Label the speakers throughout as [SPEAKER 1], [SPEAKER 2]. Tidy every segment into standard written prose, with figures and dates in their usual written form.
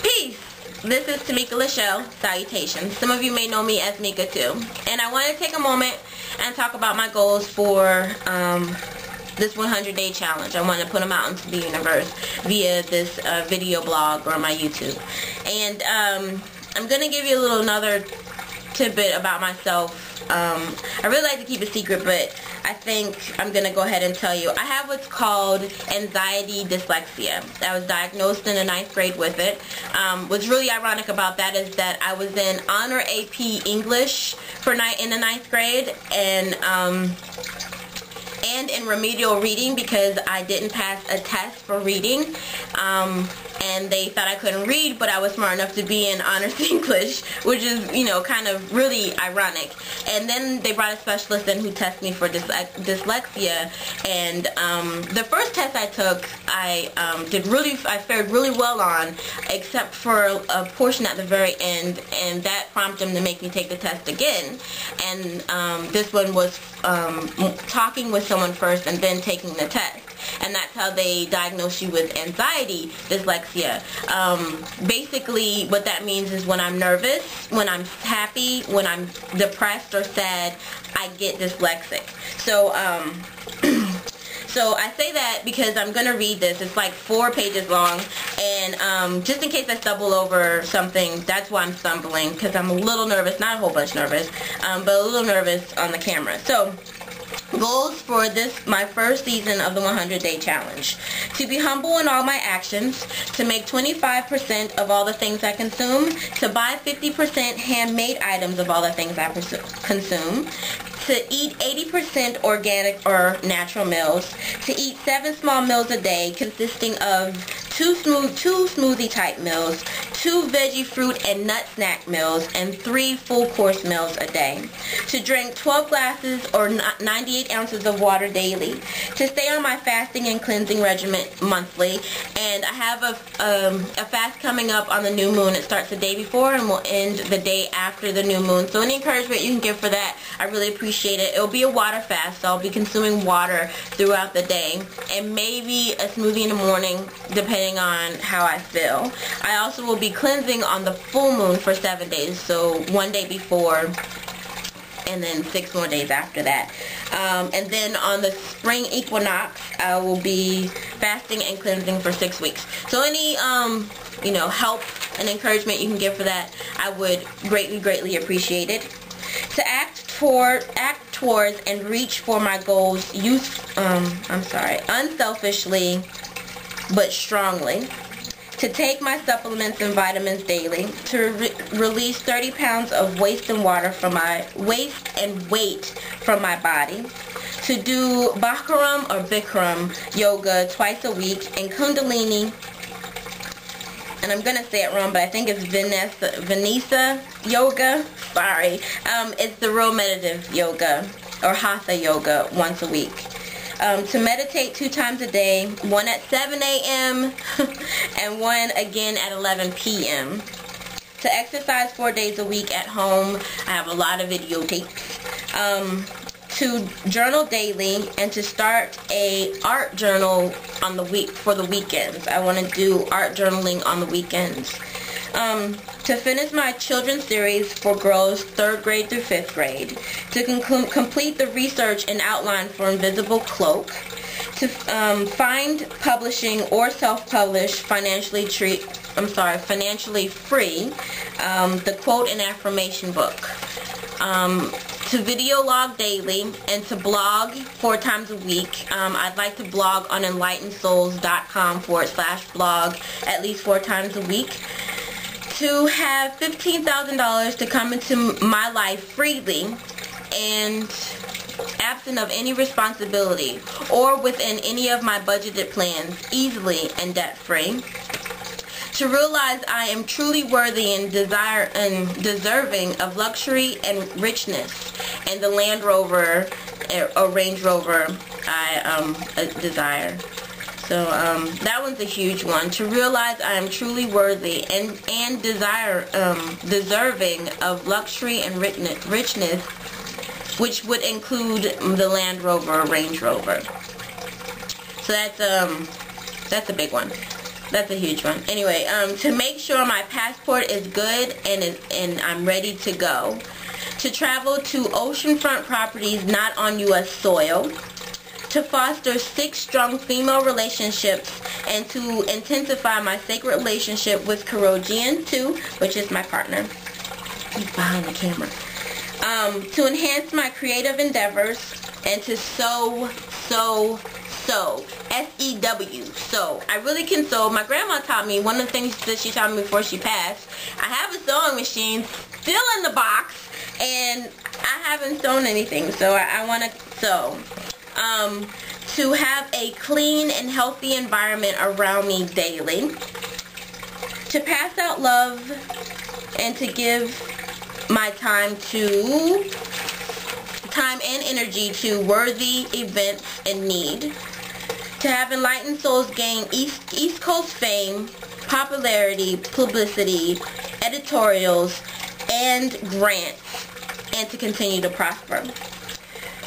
[SPEAKER 1] Peace! This is Tamika Lachelle. Salutations. Some of you may know me as Mika too. And I want to take a moment and talk about my goals for this 100-day challenge. I want to put them out into the universe via this video blog or my YouTube. And I'm going to give you another tidbit about myself. I really like to keep it secret, but I think I'm going to go ahead and tell you. I have what's called anxiety dyslexia. I was diagnosed in the 9th grade with it. What's really ironic about that is that I was in Honor AP English in the 9th grade, and in remedial reading because I didn't pass a test for reading. And they thought I couldn't read, but I was smart enough to be in honors English, which is, you know, kind of really ironic. And then they brought a specialist in who tested me for dyslexia, and the first test I took, I fared really well on, except for a portion at the very end, and that prompted them to make me take the test again. And this one was talking with someone first and then taking the test. And that's how they diagnose you with anxiety dyslexia. Basically, what that means is when I'm nervous, when I'm happy, when I'm depressed or sad, I get dyslexic. So, so I say that because I'm going to read this. It's like 4 pages long, and just in case I stumble over something, that's why I'm stumbling, because I'm a little nervous, not a whole bunch nervous, but a little nervous on the camera. So, goals for this, my first season of the 100-day challenge. To be humble in all my actions, to make 25% of all the things I consume, to buy 50% handmade items of all the things I consume, to eat 80% organic or natural meals, to eat 7 small meals a day consisting of 2 smoothie type meals, 2 veggie fruit and nut snack meals, and 3 full course meals a day. To drink 12 glasses or 98 ounces of water daily. To stay on my fasting and cleansing regimen monthly. And I have a fast coming up on the new moon. It starts the day before and will end the day after the new moon. So any encouragement you can give for that, I really appreciate it. It'll be a water fast, so I'll be consuming water throughout the day. And maybe a smoothie in the morning, depending on how I feel. I also will be cleansing on the full moon for 7 days, so 1 day before and then 6 more days after that. And then on the spring equinox, I will be fasting and cleansing for 6 weeks. So any you know, help and encouragement you can give for that, I would greatly appreciate it. To act towards and reach for my goals unselfishly but strongly. To take my supplements and vitamins daily. To release 30 pounds of waste and weight from my body. To do Bikram yoga twice a week, and Kundalini, and I'm going to say it wrong, but I think it's Vinyasa yoga. Sorry. It's the real meditative yoga, or Hatha yoga, once a week. To meditate 2 times a day, 1 at 7 a.m. and 1 again at 11 p.m. To exercise 4 days a week at home. I have a lot of videotapes. To journal daily, and to start a art journal for the weekends. I want to do art journaling on the weekends. To finish my children's series for girls 3rd grade through 5th grade. To complete the research and outline for Invisible Cloak. To find, publishing, or self-publish financially free, the quote and affirmation book. To video log daily, and to blog 4 times a week. I'd like to blog on enlightensouls.com/blog at least 4 times a week. To have $15,000 to come into my life freely and absent of any responsibility or within any of my budgeted plans, easily and debt-free. To realize I am truly worthy and deserving of luxury and richness, and the Land Rover or Range Rover I desire. So that one's a huge one. To realize I am truly worthy and deserving of luxury and richness, which would include the Land Rover or Range Rover. So that's a big one. That's a huge one. Anyway, to make sure my passport is good and I'm ready to go. To travel to oceanfront properties not on U.S. soil. To foster 6 strong female relationships and to intensify my sacred relationship with Kurojian 2, which is my partner. He's behind the camera. To enhance my creative endeavors and to sew. S-E-W, sew. I really can sew. My grandma taught me, one of the things that she taught me before she passed, I have a sewing machine still in the box and I haven't sewn anything, so I want to sew. To have a clean and healthy environment around me daily. To pass out love and to give my time and energy to worthy events in need. To have enlightened souls gain East Coast fame, popularity, publicity, editorials, and grants, and to continue to prosper.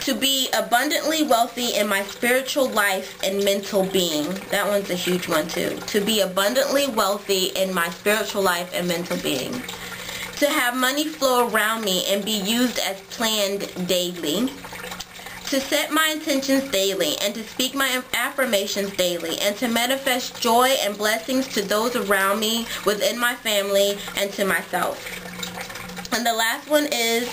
[SPEAKER 1] To be abundantly wealthy in my spiritual life and mental being. That one's a huge one too. To be abundantly wealthy in my spiritual life and mental being. To have money flow around me and be used as planned daily. To set my intentions daily and to speak my affirmations daily and to manifest joy and blessings to those around me, within my family, and to myself. And the last one is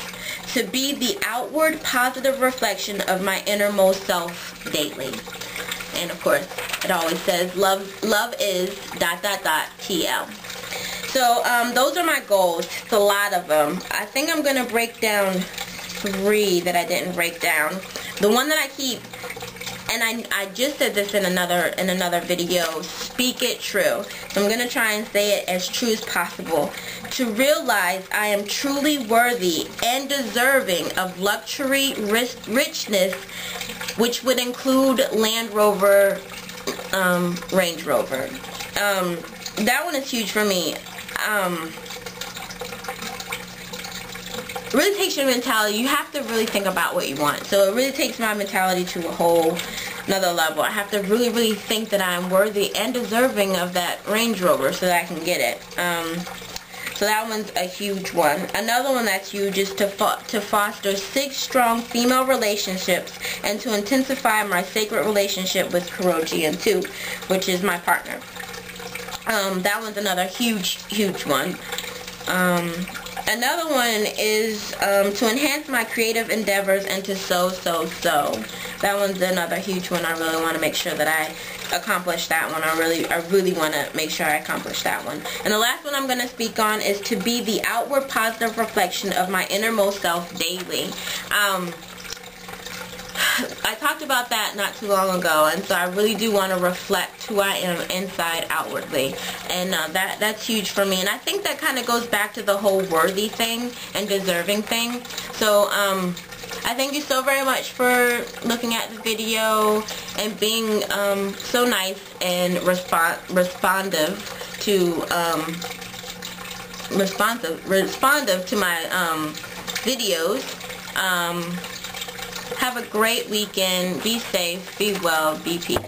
[SPEAKER 1] to be the outward positive reflection of my innermost self daily. And of course, it always says love is ... TL. So those are my goals. It's a lot of them. I think I'm going to break down 3 that I didn't break down. The one that I keep, and I just said this in another video, speak it true. So I'm going to try and say it as true as possible. To realize I am truly worthy and deserving of luxury, richness, which would include Land Rover, Range Rover. That one is huge for me. It really takes your mentality. You have to really think about what you want. So it really takes my mentality to a whole another level. I have to really think that I'm worthy and deserving of that Range Rover so that I can get it. So that one's a huge one. Another one that's huge is to foster 6 strong female relationships and to intensify my sacred relationship with Kurojian 2, which is my partner. That one's another huge one. Another one is to enhance my creative endeavors and to sew. That one's another huge one. I really want to make sure that I accomplish that one. I really want to make sure I accomplish that one. And the last one I'm going to speak on is to be the outward positive reflection of my innermost self daily. I talked about that not too long ago, and so I really do want to reflect who I am inside outwardly, and that's huge for me. And I think that kind of goes back to the whole worthy thing and deserving thing. So I thank you so very much for looking at the video and being so nice and responsive to my videos. Have a great weekend. Be safe, be well, be peace.